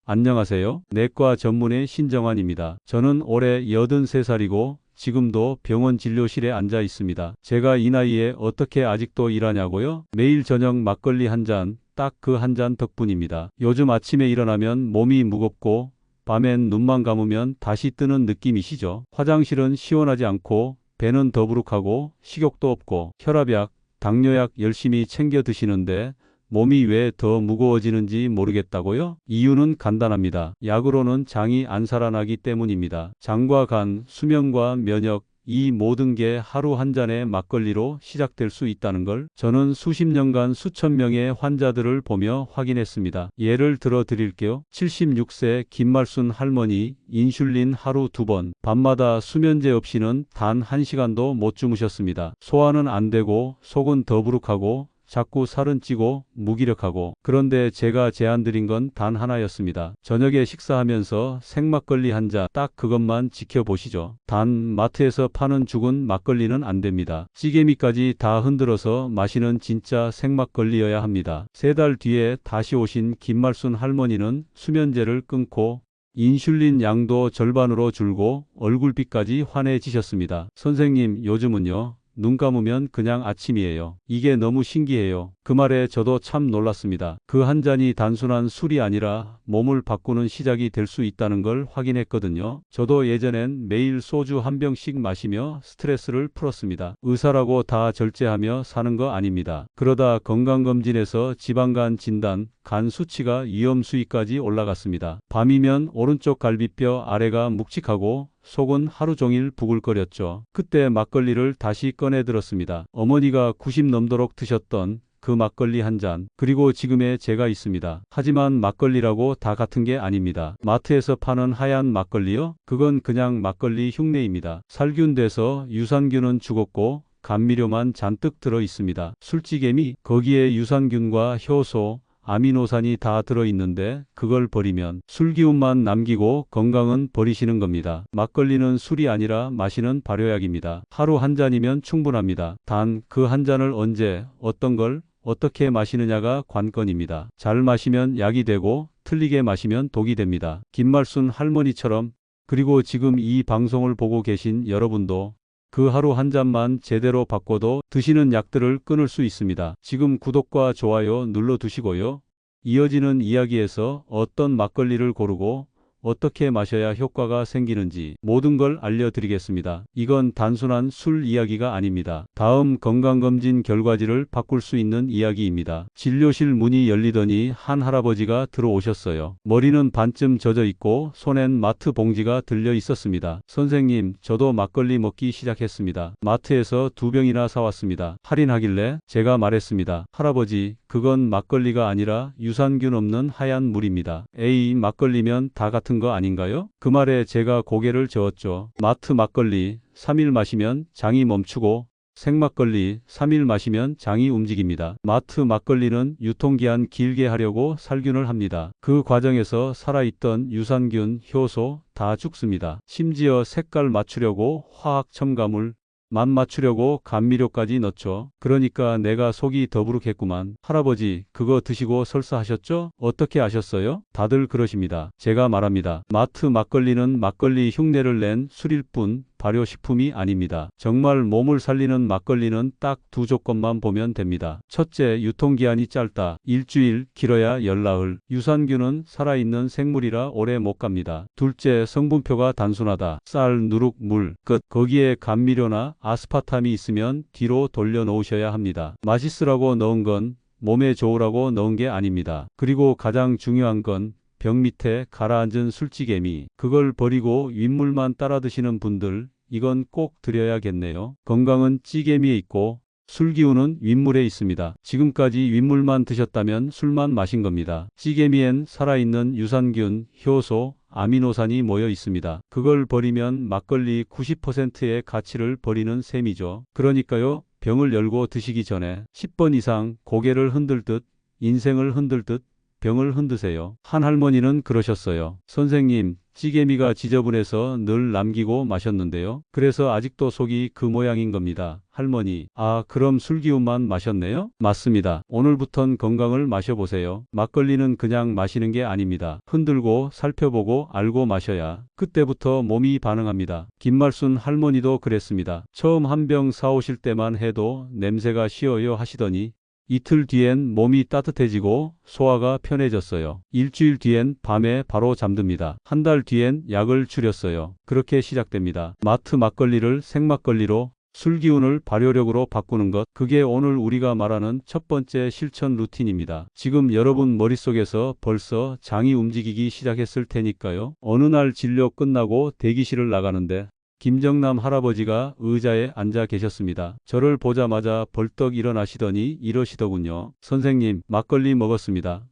안녕하세요. 내과 전문의 신정환입니다. 저는 올해 83살이고 지금도 병원 진료실에 앉아 있습니다. 제가 이 나이에 어떻게 아직도 일하냐고요? 매일 저녁 막걸리 한 잔, 딱 그 한 잔 덕분입니다. 요즘 아침에 일어나면 몸이 무겁고 밤엔 눈만 감으면 다시 뜨는 느낌이시죠? 화장실은 시원하지 않고 배는 더부룩하고 식욕도 없고 혈압약, 당뇨약 열심히 챙겨 드시는데 몸이 왜 더 무거워지는지 모르겠다고요? 이유는 간단합니다. 약으로는 장이 안 살아나기 때문입니다. 장과 간, 수면과 면역, 이 모든 게 하루 한 잔의 막걸리로 시작될 수 있다는 걸 저는 수십 년간 수천 명의 환자들을 보며 확인했습니다. 예를 들어 드릴게요. 76세 김말순 할머니, 인슐린 하루 2번, 밤마다 수면제 없이는 단 1시간도 못 주무셨습니다. 소화는 안 되고 속은 더부룩하고 자꾸 살은 찌고 무기력하고. 그런데 제가 제안드린 건 단 하나였습니다. 저녁에 식사하면서 생막걸리 한 잔, 딱 그것만 지켜보시죠. 단 마트에서 파는 죽은 막걸리는 안 됩니다. 찌개미까지 다 흔들어서 마시는 진짜 생막걸리여야 합니다. 3달 뒤에 다시 오신 김말순 할머니는 수면제를 끊고 인슐린 양도 절반으로 줄고 얼굴빛까지 환해지셨습니다. 선생님, 요즘은요, 눈 감으면 그냥 아침이에요. 이게 너무 신기해요. 그 말에 저도 참 놀랐습니다. 그 한 잔이 단순한 술이 아니라 몸을 바꾸는 시작이 될 수 있다는 걸 확인했거든요. 저도 예전엔 매일 소주 한 병씩 마시며 스트레스를 풀었습니다. 의사라고 다 절제하며 사는 거 아닙니다. 그러다 건강검진에서 지방간 진단, 간 수치가 위험수위까지 올라갔습니다. 밤이면 오른쪽 갈비뼈 아래가 묵직하고 속은 하루 종일 부글거렸죠. 그때 막걸리를 다시 꺼내 들었습니다. 어머니가 90 넘도록 드셨던 그 막걸리 한 잔, 그리고 지금의 제가 있습니다. 하지만 막걸리라고 다 같은 게 아닙니다. 마트에서 파는 하얀 막걸리요? 그건 그냥 막걸리 흉내입니다. 살균 돼서 유산균은 죽었고 감미료만 잔뜩 들어 있습니다. 술찌개미, 거기에 유산균과 효소, 아미노산이 다 들어있는데 그걸 버리면 술기운만 남기고 건강은 버리시는 겁니다. 막걸리는 술이 아니라 마시는 발효약입니다. 하루 한 잔이면 충분합니다. 단 그 한 잔을 언제, 어떤 걸, 어떻게 마시느냐가 관건입니다. 잘 마시면 약이 되고 틀리게 마시면 독이 됩니다. 김말순 할머니처럼. 그리고 지금 이 방송을 보고 계신 여러분도 그 하루 한 잔만 제대로 바꿔도 드시는 약들을 끊을 수 있습니다. 지금 구독과 좋아요 눌러두시고요. 이어지는 이야기에서 어떤 막걸리를 고르고 어떻게 마셔야 효과가 생기는지 모든 걸 알려드리겠습니다. 이건 단순한 술 이야기가 아닙니다. 다음 건강검진 결과지를 바꿀 수 있는 이야기입니다. 진료실 문이 열리더니 한 할아버지가 들어오셨어요. 머리는 반쯤 젖어 있고 손엔 마트 봉지가 들려 있었습니다. 선생님, 저도 막걸리 먹기 시작했습니다. 마트에서 2병이나 사왔습니다. 할인하길래 제가 말했습니다. 할아버지, 그건 막걸리가 아니라 유산균 없는 하얀 물입니다. 에이, 막걸리면 다 같은 거 아닌가요? 그 말에 제가 고개를 저었죠. 마트 막걸리 3일 마시면 장이 멈추고 생막걸리 3일 마시면 장이 움직입니다. 마트 막걸리는 유통기한 길게 하려고 살균을 합니다. 그 과정에서 살아있던 유산균, 효소 다 죽습니다. 심지어 색깔 맞추려고 화학 첨가물, 맛 맞추려고 감미료까지 넣죠. 그러니까 내가 속이 더부룩했구만. 할아버지, 그거 드시고 설사하셨죠? 어떻게 아셨어요? 다들 그러십니다. 제가 말합니다. 마트 막걸리는 막걸리 흉내를 낸 술일 뿐 발효식품이 아닙니다. 정말 몸을 살리는 막걸리는 딱 2조건만 보면 됩니다. 첫째, 유통기한이 짧다. 일주일, 길어야 열나흘. 유산균은 살아있는 생물이라 오래 못 갑니다. 둘째, 성분표가 단순하다. 쌀, 누룩, 물, 끝. 거기에 감미료나 아스파탐이 있으면 뒤로 돌려 놓으셔야 합니다. 맛있으라고 넣은 건 몸에 좋으라고 넣은 게 아닙니다. 그리고 가장 중요한 건 병 밑에 가라앉은 술찌개미, 그걸 버리고 윗물만 따라 드시는 분들, 이건 꼭 드려야겠네요. 건강은 찌개미에 있고 술기운은 윗물에 있습니다. 지금까지 윗물만 드셨다면 술만 마신 겁니다. 찌개미엔 살아있는 유산균, 효소, 아미노산이 모여 있습니다. 그걸 버리면 막걸리 90%의 가치를 버리는 셈이죠. 그러니까요, 병을 열고 드시기 전에 10번 이상 고개를 흔들듯, 인생을 흔들듯, 병을 흔드세요. 한 할머니는 그러셨어요. 선생님, 찌개미가 지저분해서 늘 남기고 마셨는데요. 그래서 아직도 속이 그 모양인 겁니다. 할머니, 아, 그럼 술기운만 마셨네요? 맞습니다. 오늘부턴 건강을 마셔보세요. 막걸리는 그냥 마시는 게 아닙니다. 흔들고 살펴보고 알고 마셔야 그때부터 몸이 반응합니다. 김말순 할머니도 그랬습니다. 처음 한 병 사오실 때만 해도 냄새가 쉬어요 하시더니 이틀 뒤엔 몸이 따뜻해지고 소화가 편해졌어요. 일주일 뒤엔 밤에 바로 잠듭니다. 한 달 뒤엔 약을 줄였어요. 그렇게 시작됩니다. 마트 막걸리를 생막걸리로 술기운을 발효력으로 바꾸는 것, 그게 오늘 우리가 말하는 첫 번째 실천 루틴입니다. 지금 여러분 머릿속에서 벌써 장이 움직이기 시작했을 테니까요. 어느 날 진료 끝나고 대기실을 나가는데 김정남 할아버지가 의자에 앉아 계셨습니다. 저를 보자마자 벌떡 일어나시더니 이러시더군요. 선생님, 막걸리 먹었습니다.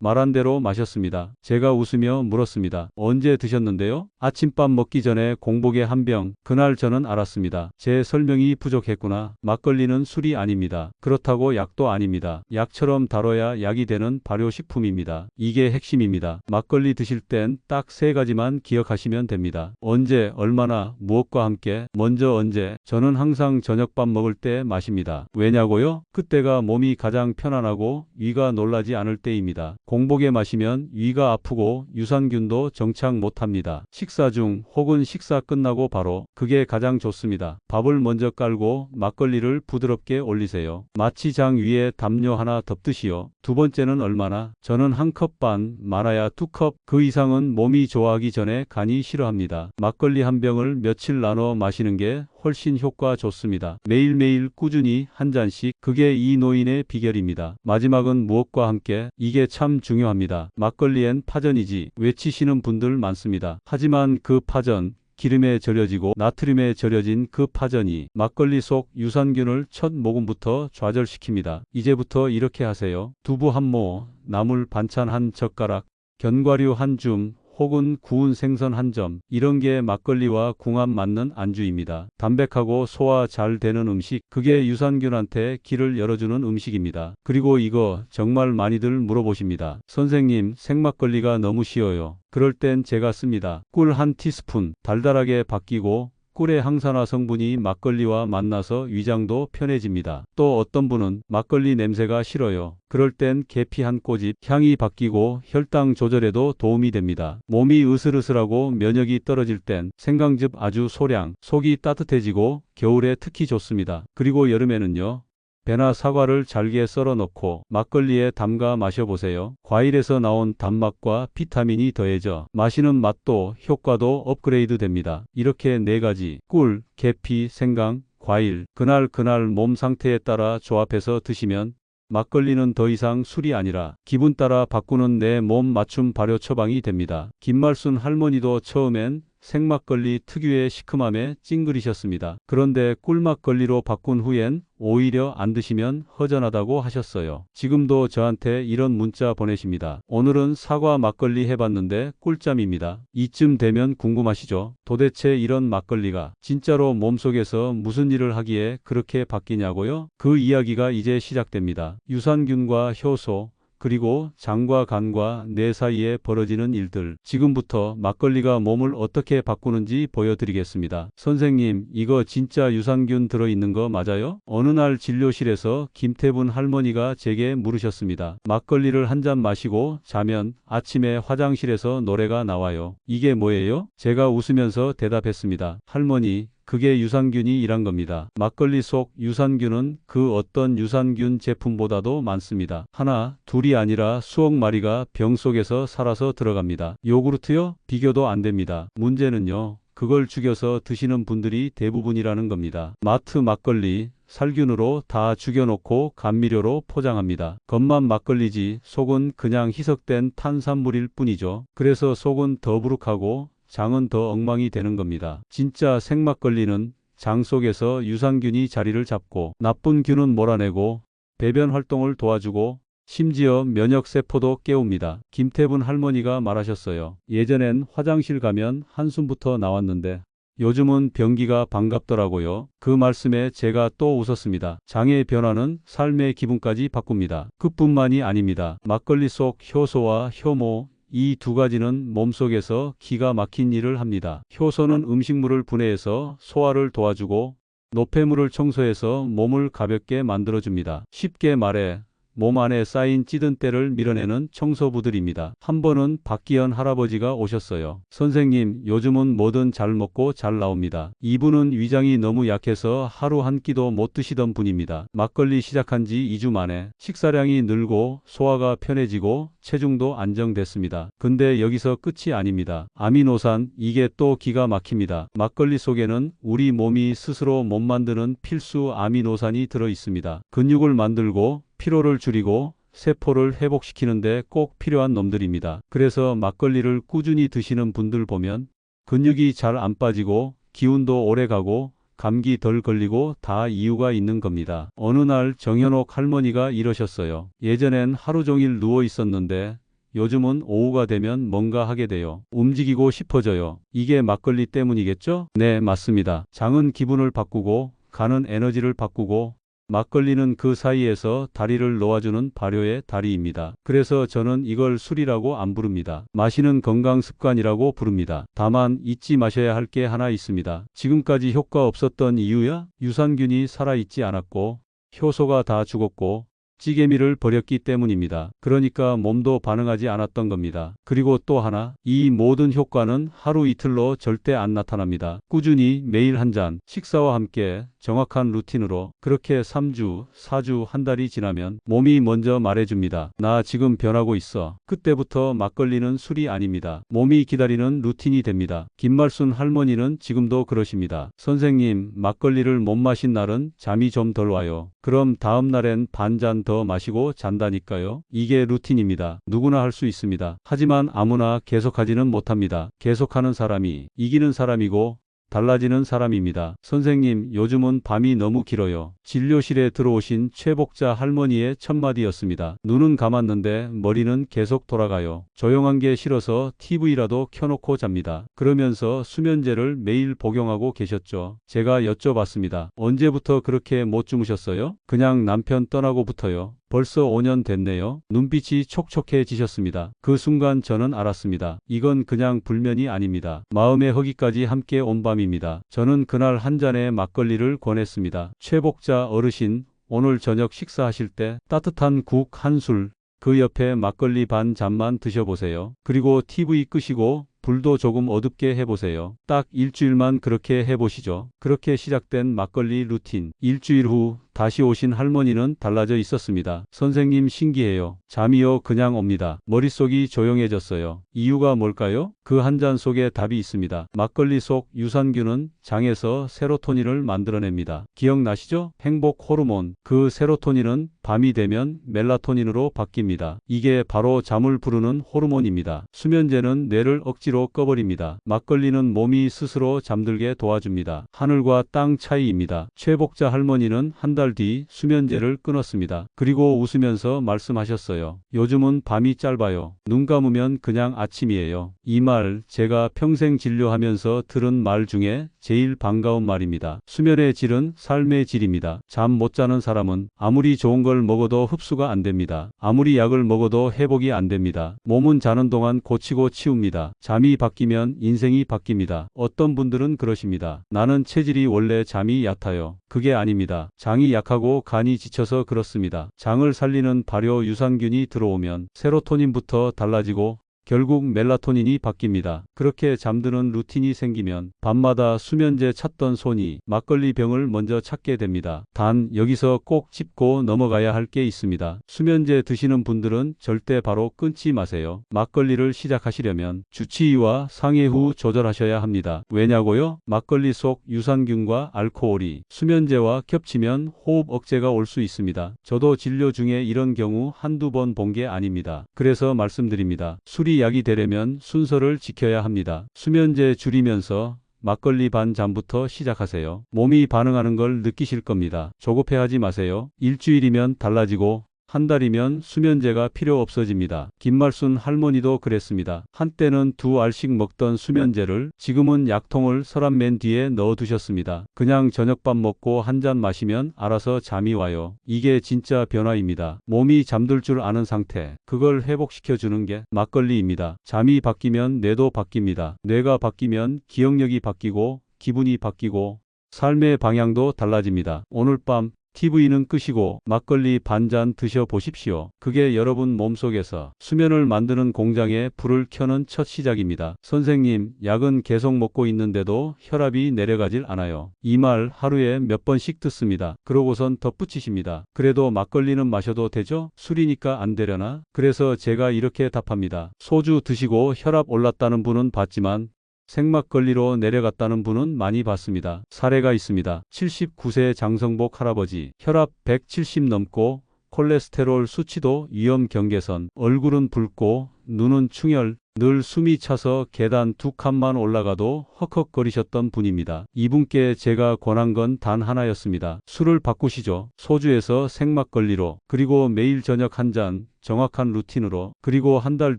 말한 대로 마셨습니다. 제가 웃으며 물었습니다. 언제 드셨는데요? 아침밥 먹기 전에 공복에 한 병. 그날 저는 알았습니다. 제 설명이 부족했구나. 막걸리는 술이 아닙니다. 그렇다고 약도 아닙니다. 약처럼 다뤄야 약이 되는 발효식품입니다. 이게 핵심입니다. 막걸리 드실 땐 딱 세 가지만 기억하시면 됩니다. 언제, 얼마나, 무엇과 함께, 먼저 언제. 저는 항상 저녁밥 먹을 때 마십니다. 왜냐고요? 그때가 몸이 가장 편안하고 위가 놀라지 않을 때입니다. 공복에 마시면 위가 아프고 유산균도 정착 못합니다. 식사 중 혹은 식사 끝나고 바로, 그게 가장 좋습니다. 밥을 먼저 깔고 막걸리를 부드럽게 올리세요. 마치 장 위에 담요 하나 덮듯이요. 두 번째는 얼마나? 저는 한 컵 반, 많아야 두 컵, 그 이상은 몸이 좋아하기 전에 간이 싫어합니다. 막걸리 한 병을 며칠 나눠 마시는 게 훨씬 효과 좋습니다. 매일매일 꾸준히 한 잔씩, 그게 이 노인의 비결입니다. 마지막은 무엇과 함께, 이게 참 중요합니다. 막걸리엔 파전이지 외치시는 분들 많습니다. 하지만 그 파전, 기름에 절여지고 나트륨에 절여진 그 파전이 막걸리 속 유산균을 첫 모금부터 좌절시킵니다. 이제부터 이렇게 하세요. 두부 한 모, 나물 반찬 한 젓가락, 견과류 한 줌, 혹은 구운 생선 한 점, 이런 게 막걸리와 궁합 맞는 안주입니다. 담백하고 소화 잘 되는 음식, 그게 유산균한테 길을 열어주는 음식입니다. 그리고 이거 정말 많이들 물어보십니다. 선생님, 생막걸리가 너무 쉬워요. 그럴 땐 제가 씁니다. 꿀 한 티스푼, 달달하게 바뀌고 꿀의 항산화 성분이 막걸리와 만나서 위장도 편해집니다. 또 어떤 분은 막걸리 냄새가 싫어요. 그럴 땐 계피 한 꼬집, 향이 바뀌고 혈당 조절에도 도움이 됩니다. 몸이 으슬으슬하고 면역이 떨어질 땐 생강즙 아주 소량, 속이 따뜻해지고 겨울에 특히 좋습니다. 그리고 여름에는요. 배나 사과를 잘게 썰어 넣고 막걸리에 담가 마셔보세요. 과일에서 나온 단맛과 비타민이 더해져 마시는 맛도 효과도 업그레이드 됩니다. 이렇게 네 가지, 꿀, 계피, 생강, 과일, 그날 몸 상태에 따라 조합해서 드시면 막걸리는 더 이상 술이 아니라 기분 따라 바꾸는 내 몸 맞춤 발효 처방이 됩니다. 김말순 할머니도 처음엔 생막걸리 특유의 시큼함에 찡그리셨습니다. 그런데 꿀막걸리로 바꾼 후엔 오히려 안 드시면 허전하다고 하셨어요. 지금도 저한테 이런 문자 보내십니다. 오늘은 사과 막걸리 해봤는데 꿀잠입니다. 이쯤 되면 궁금하시죠? 도대체 이런 막걸리가 진짜로 몸속에서 무슨 일을 하기에 그렇게 바뀌냐고요? 그 이야기가 이제 시작됩니다. 유산균과 효소, 그리고 장과 간과 뇌 사이에 벌어지는 일들. 지금부터 막걸리가 몸을 어떻게 바꾸는지 보여드리겠습니다. 선생님, 이거 진짜 유산균 들어있는 거 맞아요? 어느 날 진료실에서 김태분 할머니가 제게 물으셨습니다. 막걸리를 한 잔 마시고 자면 아침에 화장실에서 노래가 나와요. 이게 뭐예요? 제가 웃으면서 대답했습니다. 할머니, 그게 유산균이 일한 겁니다. 막걸리 속 유산균은 그 어떤 유산균 제품보다도 많습니다. 하나, 둘이 아니라 수억 마리가 병 속에서 살아서 들어갑니다. 요구르트요? 비교도 안 됩니다. 문제는요, 그걸 죽여서 드시는 분들이 대부분이라는 겁니다. 마트 막걸리, 살균으로 다 죽여놓고 감미료로 포장합니다. 겉만 막걸리지 속은 그냥 희석된 탄산물일 뿐이죠. 그래서 속은 더부룩하고 장은 더 엉망이 되는 겁니다. 진짜 생막걸리는 장 속에서 유산균이 자리를 잡고 나쁜 균은 몰아내고 배변 활동을 도와주고 심지어 면역세포도 깨웁니다. 김태분 할머니가 말하셨어요. 예전엔 화장실 가면 한숨부터 나왔는데 요즘은 변기가 반갑더라고요. 그 말씀에 제가 또 웃었습니다. 장의 변화는 삶의 기분까지 바꿉니다. 그뿐만이 아닙니다. 막걸리 속 효소와 효모, 이 두 가지는 몸속에서 기가 막힌 일을 합니다. 효소는 음식물을 분해해서 소화를 도와주고 노폐물을 청소해서 몸을 가볍게 만들어줍니다. 쉽게 말해 몸 안에 쌓인 찌든 때를 밀어내는 청소부들입니다. 한 번은 박기현 할아버지가 오셨어요. 선생님, 요즘은 뭐든 잘 먹고 잘 나옵니다. 이분은 위장이 너무 약해서 하루 한 끼도 못 드시던 분입니다. 막걸리 시작한 지 2주 만에 식사량이 늘고 소화가 편해지고 체중도 안정됐습니다. 근데 여기서 끝이 아닙니다. 아미노산, 이게 또 기가 막힙니다. 막걸리 속에는 우리 몸이 스스로 못 만드는 필수 아미노산이 들어 있습니다. 근육을 만들고 피로를 줄이고 세포를 회복시키는데 꼭 필요한 놈들입니다. 그래서 막걸리를 꾸준히 드시는 분들 보면 근육이 잘 안 빠지고 기운도 오래 가고 감기 덜 걸리고 다 이유가 있는 겁니다. 어느 날 정현옥 할머니가 이러셨어요. 예전엔 하루 종일 누워 있었는데 요즘은 오후가 되면 뭔가 하게 돼요. 움직이고 싶어져요. 이게 막걸리 때문이겠죠? 네, 맞습니다. 장은 기분을 바꾸고 간은 에너지를 바꾸고 막걸리는 그 사이에서 다리를 놓아주는 발효의 다리입니다. 그래서 저는 이걸 술이라고 안 부릅니다. 마시는 건강 습관이라고 부릅니다. 다만 잊지 마셔야 할 게 하나 있습니다. 지금까지 효과 없었던 이유야? 유산균이 살아있지 않았고 효소가 다 죽었고 찌개미를 버렸기 때문입니다. 그러니까 몸도 반응하지 않았던 겁니다. 그리고 또 하나, 이 모든 효과는 하루 이틀로 절대 안 나타납니다. 꾸준히 매일 한 잔, 식사와 함께 정확한 루틴으로 그렇게 3주, 4주, 한 달이 지나면 몸이 먼저 말해줍니다. 나 지금 변하고 있어. 그때부터 막걸리는 술이 아닙니다. 몸이 기다리는 루틴이 됩니다. 김말순 할머니는 지금도 그러십니다. 선생님, 막걸리를 못 마신 날은 잠이 좀 덜 와요. 그럼 다음 날엔 반 잔 더 마시고 잔다니까요. 이게 루틴입니다. 누구나 할 수 있습니다. 하지만 아무나 계속하지는 못합니다. 계속하는 사람이 이기는 사람이고 달라지는 사람입니다. 선생님, 요즘은 밤이 너무 길어요. 진료실에 들어오신 최복자 할머니의 첫마디였습니다. 눈은 감았는데 머리는 계속 돌아가요. 조용한 게 싫어서 TV라도 켜놓고 잡니다. 그러면서 수면제를 매일 복용하고 계셨죠. 제가 여쭤봤습니다. 언제부터 그렇게 못 주무셨어요? 그냥 남편 떠나고부터요. 벌써 5년 됐네요. 눈빛이 촉촉해지셨습니다. 그 순간 저는 알았습니다. 이건 그냥 불면이 아닙니다. 마음의 허기까지 함께 온 밤입니다. 저는 그날 한 잔의 막걸리를 권했습니다. 최복자 어르신, 오늘 저녁 식사하실 때 따뜻한 국 한 술, 그 옆에 막걸리 반 잔만 드셔보세요. 그리고 TV 끄시고 불도 조금 어둡게 해보세요. 딱 일주일만 그렇게 해보시죠. 그렇게 시작된 막걸리 루틴. 일주일 후 다시 오신 할머니는 달라져 있었습니다. 선생님, 신기해요. 잠이요 그냥 옵니다. 머릿속이 조용해졌어요. 이유가 뭘까요? 그 한 잔 속에 답이 있습니다. 막걸리 속 유산균은 장에서 세로토닌을 만들어냅니다. 기억나시죠? 행복 호르몬. 그 세로토닌은 밤이 되면 멜라토닌으로 바뀝니다. 이게 바로 잠을 부르는 호르몬입니다. 수면제는 뇌를 억지로 꺼버립니다. 막걸리는 몸이 스스로 잠들게 도와줍니다. 하늘과 땅 차이입니다. 최복자 할머니는 한 달 뒤 수면제를 끊었습니다. 그리고 웃으면서 말씀하셨어요. 요즘은 밤이 짧아요. 눈 감으면 그냥 아침이에요. 이 말 제가 평생 진료하면서 들은 말 중에 제일 반가운 말입니다. 수면의 질은 삶의 질입니다. 잠 못 자는 사람은 아무리 좋은 걸 먹어도 흡수가 안 됩니다. 아무리 약을 먹어도 회복이 안 됩니다. 몸은 자는 동안 고치고 치웁니다. 잠이 바뀌면 인생이 바뀝니다. 어떤 분들은 그러십니다. 나는 체질이 원래 잠이 얕아요. 그게 아닙니다. 장이 약하고 간이 지쳐서 그렇습니다. 장을 살리는 발효 유산균이 들어오면 세로토닌부터 달라지고 결국 멜라토닌이 바뀝니다. 그렇게 잠드는 루틴이 생기면 밤마다 수면제 찾던 손이 막걸리 병을 먼저 찾게 됩니다. 단 여기서 꼭 짚고 넘어가야 할 게 있습니다. 수면제 드시는 분들은 절대 바로 끊지 마세요. 막걸리를 시작하시려면 주치의와 상의 후 조절하셔야 합니다. 왜냐고요? 막걸리 속 유산균과 알코올이 수면제와 겹치면 호흡 억제가 올 수 있습니다. 저도 진료 중에 이런 경우 한두 번 본 게 아닙니다. 그래서 말씀드립니다. 술이 약이 되려면 순서를 지켜야 합니다. 수면제 줄이면서 막걸리 반 잔부터 시작하세요. 몸이 반응하는 걸 느끼실 겁니다. 조급해하지 마세요. 일주일이면 달라지고 한 달이면 수면제가 필요 없어집니다. 김말순 할머니도 그랬습니다. 한때는 2알씩 먹던 수면제를 지금은 약통을 서랍맨 뒤에 넣어두셨습니다. 그냥 저녁밥 먹고 한 잔 마시면 알아서 잠이 와요. 이게 진짜 변화입니다. 몸이 잠들 줄 아는 상태, 그걸 회복시켜주는 게 막걸리입니다. 잠이 바뀌면 뇌도 바뀝니다. 뇌가 바뀌면 기억력이 바뀌고 기분이 바뀌고 삶의 방향도 달라집니다. 오늘 밤 TV는 끄시고 막걸리 반 잔 드셔보십시오. 그게 여러분 몸속에서 수면을 만드는 공장에 불을 켜는 첫 시작입니다. 선생님, 약은 계속 먹고 있는데도 혈압이 내려가질 않아요. 이 말 하루에 몇 번씩 듣습니다. 그러고선 덧붙이십니다. 그래도 막걸리는 마셔도 되죠? 술이니까 안 되려나? 그래서 제가 이렇게 답합니다. 소주 드시고 혈압 올랐다는 분은 봤지만 생막걸리로 내려갔다는 분은 많이 봤습니다. 사례가 있습니다. 79세 장성복 할아버지, 혈압 170 넘고 콜레스테롤 수치도 위험 경계선, 얼굴은 붉고 눈은 충혈, 늘 숨이 차서 계단 2칸만 올라가도 헉헉거리셨던 분입니다. 이분께 제가 권한 건 단 하나였습니다. 술을 바꾸시죠. 소주에서 생막걸리로, 그리고 매일 저녁 한 잔, 정확한 루틴으로. 그리고 한 달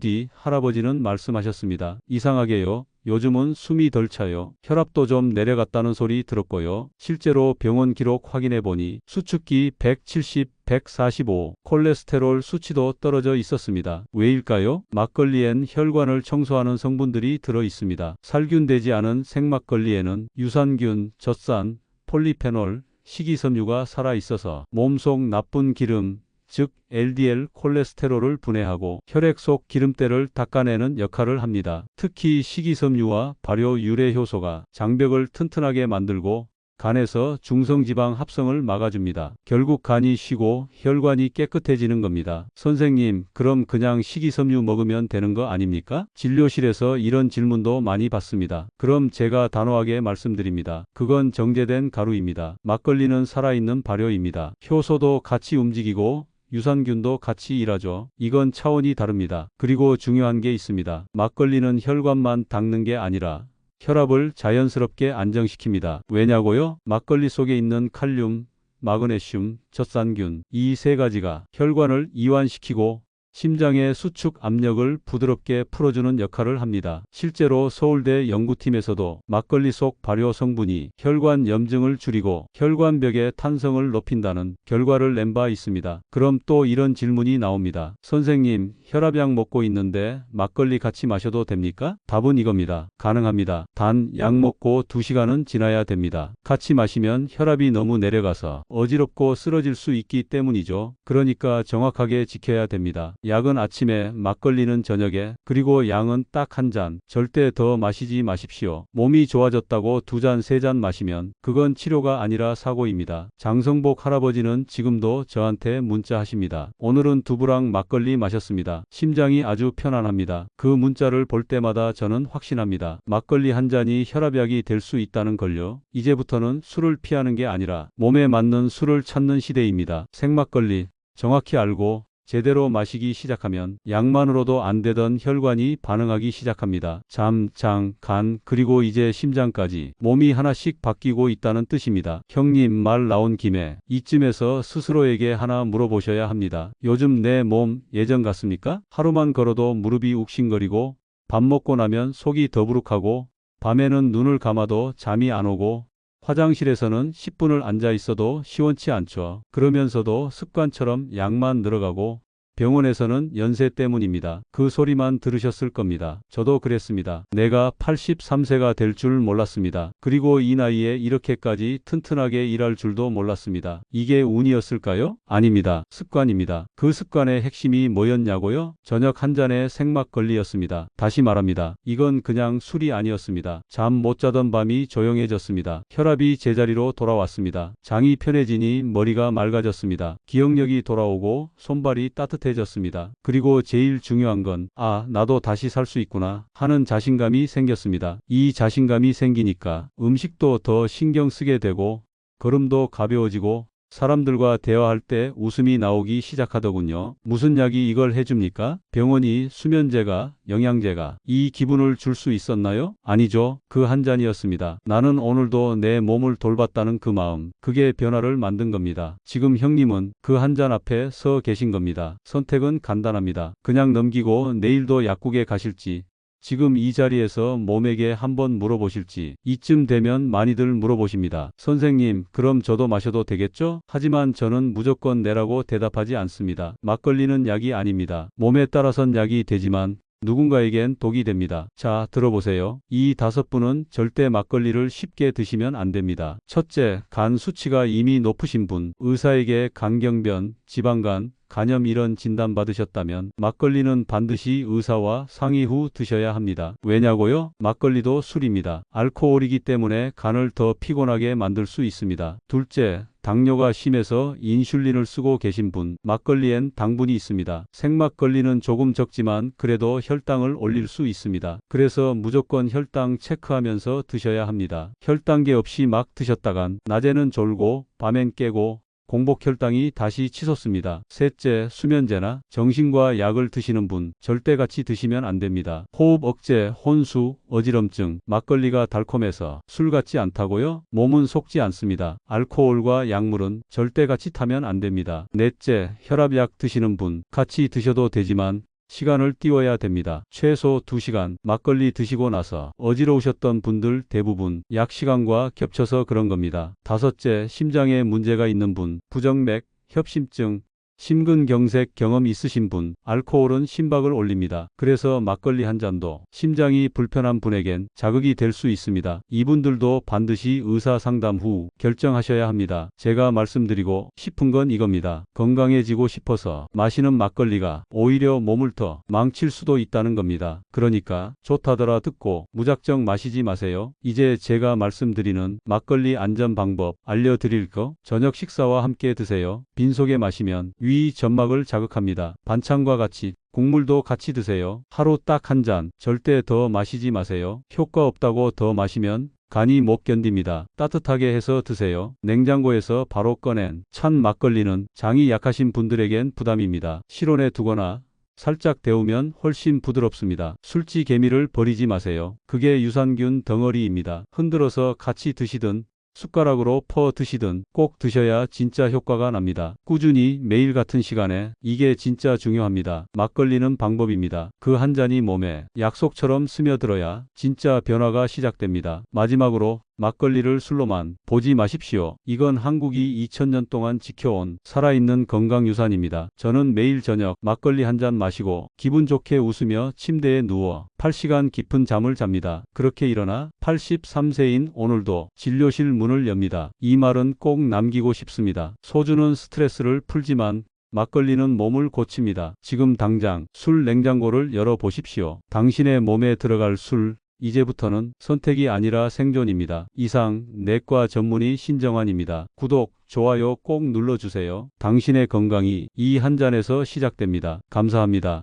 뒤 할아버지는 말씀하셨습니다. 이상하게요. 요즘은 숨이 덜 차요. 혈압도 좀 내려갔다는 소리 들었고요. 실제로 병원 기록 확인해 보니 수축기 170, 145, 콜레스테롤 수치도 떨어져 있었습니다. 왜일까요? 막걸리엔 혈관을 청소하는 성분들이 들어 있습니다. 살균되지 않은 생막걸리에는 유산균, 젖산, 폴리페놀, 식이섬유가 살아 있어서 몸속 나쁜 기름, 즉 LDL 콜레스테롤을 분해하고 혈액 속 기름때를 닦아내는 역할을 합니다. 특히 식이섬유와 발효 유래 효소가 장벽을 튼튼하게 만들고 간에서 중성지방 합성을 막아줍니다. 결국 간이 쉬고 혈관이 깨끗해지는 겁니다. 선생님, 그럼 그냥 식이섬유 먹으면 되는 거 아닙니까? 진료실에서 이런 질문도 많이 받습니다. 그럼 제가 단호하게 말씀드립니다. 그건 정제된 가루입니다. 막걸리는 살아있는 발효입니다. 효소도 같이 움직이고 유산균도 같이 일하죠. 이건 차원이 다릅니다. 그리고 중요한 게 있습니다. 막걸리는 혈관만 닦는 게 아니라 혈압을 자연스럽게 안정시킵니다. 왜냐고요? 막걸리 속에 있는 칼륨, 마그네슘, 젖산균, 이 세 가지가 혈관을 이완시키고 심장의 수축 압력을 부드럽게 풀어주는 역할을 합니다. 실제로 서울대 연구팀에서도 막걸리 속 발효 성분이 혈관 염증을 줄이고 혈관벽의 탄성을 높인다는 결과를 낸 바 있습니다. 그럼 또 이런 질문이 나옵니다. 선생님, 혈압약 먹고 있는데 막걸리 같이 마셔도 됩니까? 답은 이겁니다. 가능합니다. 단 약 먹고 2시간은 지나야 됩니다. 같이 마시면 혈압이 너무 내려가서 어지럽고 쓰러질 수 있기 때문이죠. 그러니까 정확하게 지켜야 됩니다. 약은 아침에, 막걸리는 저녁에, 그리고 양은 딱 한 잔. 절대 더 마시지 마십시오. 몸이 좋아졌다고 2잔, 3잔 마시면 그건 치료가 아니라 사고입니다. 장성복 할아버지는 지금도 저한테 문자하십니다. 오늘은 두부랑 막걸리 마셨습니다. 심장이 아주 편안합니다. 그 문자를 볼 때마다 저는 확신합니다. 막걸리 한 잔이 혈압약이 될 수 있다는 걸요. 이제부터는 술을 피하는 게 아니라 몸에 맞는 술을 찾는 시대입니다. 생막걸리 정확히 알고 제대로 마시기 시작하면 약만으로도 안 되던 혈관이 반응하기 시작합니다. 잠, 장, 간, 그리고 이제 심장까지 몸이 하나씩 바뀌고 있다는 뜻입니다. 형님, 말 나온 김에 이쯤에서 스스로에게 하나 물어보셔야 합니다. 요즘 내 몸 예전 같습니까? 하루만 걸어도 무릎이 욱신거리고 밥 먹고 나면 속이 더부룩하고 밤에는 눈을 감아도 잠이 안 오고 화장실에서는 10분을 앉아 있어도 시원치 않죠. 그러면서도 습관처럼 약만 늘어가고 병원에서는 연세 때문입니다. 그 소리만 들으셨을 겁니다. 저도 그랬습니다. 내가 83세가 될 줄 몰랐습니다. 그리고 이 나이에 이렇게까지 튼튼하게 일할 줄도 몰랐습니다. 이게 운이었을까요? 아닙니다. 습관입니다. 그 습관의 핵심이 뭐였냐고요? 저녁 한 잔의 생막걸리였습니다. 다시 말합니다. 이건 그냥 술이 아니었습니다. 잠 못 자던 밤이 조용해졌습니다. 혈압이 제자리로 돌아왔습니다. 장이 편해지니 머리가 맑아졌습니다. 기억력이 돌아오고 손발이 따뜻해졌습니다. 그리고 제일 중요한 건 나도 다시 살 수 있구나 하는 자신감이 생겼습니다. 이 자신감이 생기니까 음식도 더 신경 쓰게 되고 걸음도 가벼워지고 사람들과 대화할 때 웃음이 나오기 시작하더군요. 무슨 약이 이걸 해줍니까? 병원이 수면제가, 영양제가 이 기분을 줄 수 있었나요? 아니죠. 그 한 잔이었습니다. 나는 오늘도 내 몸을 돌봤다는 그 마음, 그게 변화를 만든 겁니다. 지금 형님은 그 한 잔 앞에 서 계신 겁니다. 선택은 간단합니다. 그냥 넘기고 내일도 약국에 가실지, 지금 이 자리에서 몸에게 한번 물어보실지. 이쯤 되면 많이들 물어보십니다. 선생님, 그럼 저도 마셔도 되겠죠? 하지만 저는 무조건 내라고 대답하지 않습니다. 막걸리는 약이 아닙니다. 몸에 따라선 약이 되지만 누군가에겐 독이 됩니다. 자, 들어보세요. 이 5분은 절대 막걸리를 쉽게 드시면 안 됩니다. 첫째, 간 수치가 이미 높으신 분, 의사에게 간경변, 지방간, 간염 이런 진단 받으셨다면 막걸리는 반드시 의사와 상의 후 드셔야 합니다. 왜냐고요? 막걸리도 술입니다. 알코올이기 때문에 간을 더 피곤하게 만들 수 있습니다. 둘째, 당뇨가 심해서 인슐린을 쓰고 계신 분, 막걸리엔 당분이 있습니다. 생막걸리는 조금 적지만 그래도 혈당을 올릴 수 있습니다. 그래서 무조건 혈당 체크하면서 드셔야 합니다. 혈당계 없이 막 드셨다간 낮에는 졸고 밤엔 깨고 공복 혈당이 다시 치솟습니다. 셋째, 수면제나 정신과 약을 드시는 분, 절대 같이 드시면 안 됩니다. 호흡 억제, 혼수, 어지럼증, 막걸리가 달콤해서 술 같지 않다고요? 몸은 속지 않습니다. 알코올과 약물은 절대 같이 타면 안 됩니다. 넷째, 혈압약 드시는 분, 같이 드셔도 되지만 시간을 띄워야 됩니다. 최소 2시간. 막걸리 드시고 나서 어지러우셨던 분들 대부분 약 시간과 겹쳐서 그런 겁니다. 다섯째, 심장에 문제가 있는 분, 부정맥, 협심증, 심근경색 경험 있으신 분, 알코올은 심박을 올립니다. 그래서 막걸리 한 잔도 심장이 불편한 분에겐 자극이 될 수 있습니다. 이분들도 반드시 의사 상담 후 결정하셔야 합니다. 제가 말씀드리고 싶은 건 이겁니다. 건강해지고 싶어서 마시는 막걸리가 오히려 몸을 더 망칠 수도 있다는 겁니다. 그러니까 좋다더라 듣고 무작정 마시지 마세요. 이제 제가 말씀드리는 막걸리 안전 방법 알려드릴 거, 저녁 식사와 함께 드세요. 빈속에 마시면 위 점막을 자극합니다. 반찬과 같이 국물도 같이 드세요. 하루 딱 한 잔, 절대 더 마시지 마세요. 효과 없다고 더 마시면 간이 못 견딥니다. 따뜻하게 해서 드세요. 냉장고에서 바로 꺼낸 찬 막걸리는 장이 약하신 분들에겐 부담입니다. 실온에 두거나 살짝 데우면 훨씬 부드럽습니다. 술지 개미를 버리지 마세요. 그게 유산균 덩어리입니다. 흔들어서 같이 드시든 숟가락으로 퍼 드시든 꼭 드셔야 진짜 효과가 납니다. 꾸준히 매일 같은 시간에, 이게 진짜 중요합니다. 막걸리는 방법입니다. 그 한 잔이 몸에 약속처럼 스며들어야 진짜 변화가 시작됩니다. 마지막으로 막걸리를 술로만 보지 마십시오. 이건 한국이 2000년 동안 지켜온 살아있는 건강유산입니다. 저는 매일 저녁 막걸리 한 잔 마시고 기분 좋게 웃으며 침대에 누워 8시간 깊은 잠을 잡니다. 그렇게 일어나 83세인 오늘도 진료실 문을 엽니다. 이 말은 꼭 남기고 싶습니다. 소주는 스트레스를 풀지만 막걸리는 몸을 고칩니다. 지금 당장 술 냉장고를 열어보십시오. 당신의 몸에 들어갈 술, 이제부터는 선택이 아니라 생존입니다. 이상 내과 전문의 신정환입니다. 구독, 좋아요 꼭 눌러주세요. 당신의 건강이 이 한 잔에서 시작됩니다. 감사합니다.